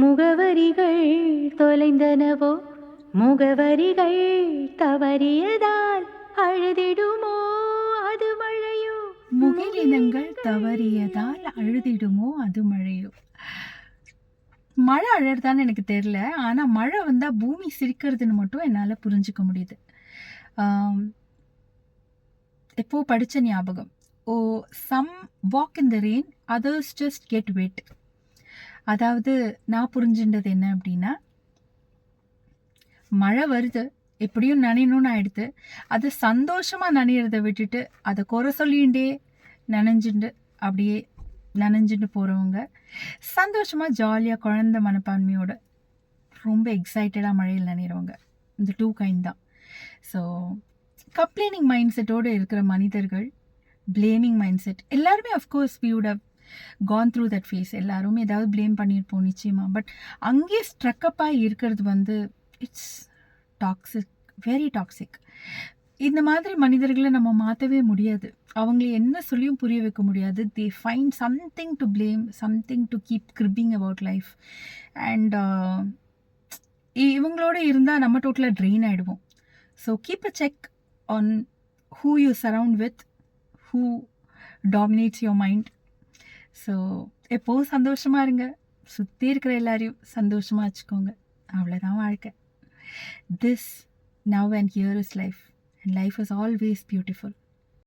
முகவரிகள் தொலைந்தனவோ, முகவரிகள் தவறியதால் அழுதிடுமோ அது மழையோ. முகிலினங்கள் தவறியதால் அழுதிடுமோ அது மழையோ. மழை அழறதான்னு எனக்கு தெரியல, ஆனால் மழை வந்தால் பூமி சிரிக்கிறதுன்னு மட்டும் என்னால் புரிஞ்சுக்க முடியுது. எப்போ படித்த ஞாபகம், some walk in the rain, others just get wet. அதாவது நான் புரிஞ்சுட்டது என்ன அப்படின்னா, மழை வருது, எப்படியும் நனையணும்னு ஆயிடுது, அது சந்தோஷமாக நனையிறதை விட்டுட்டு அதை குறை சொல்லிகிட்டே அப்படியே நனைஞ்சுட்டு போகிறவங்க, சந்தோஷமாக ஜாலியாக குழந்த மனப்பான்மையோட ரொம்ப எக்ஸைட்டடாக மழையில் நனைகிறவங்க, இந்த 2 கைண்ட் தான். ஸோ கம்ப்ளைனிங் மைண்ட் செட்டோடு இருக்கிற மனிதர்கள், பிளேமிங் மைண்ட் செட், எல்லாருமே of course we would have gone through that phase. எல்லாருமே ஏதாவது ப்ளேம் பண்ணியிருப்போம் நிச்சயமாக. பட் அங்கேயே ஸ்ட்ரக்கப்பாக இருக்கிறது இட்ஸ் டாக்ஸிக், வெரி டாக்ஸிக். இந்த மாதிரி மனிதர்களை நம்ம மாற்றவே முடியாது, அவங்களை என்ன சொல்லியும் புரிய வைக்க முடியாது. They find something to blame, something to keep gripping about life. And இவங்களோட இருந்தால் நம்ம டோட்டலாக ட்ரெயின் ஆகிடுவோம். So keep a check on who you surround with, who dominates your mind. So எப்போவும் சந்தோஷமாக இருங்க, சுற்றி இருக்கிற எல்லாரையும் சந்தோஷமாக வச்சுக்கோங்க, அவ்வளோதான் வாழ்க்கை. This, now and here is life, and life is always beautiful.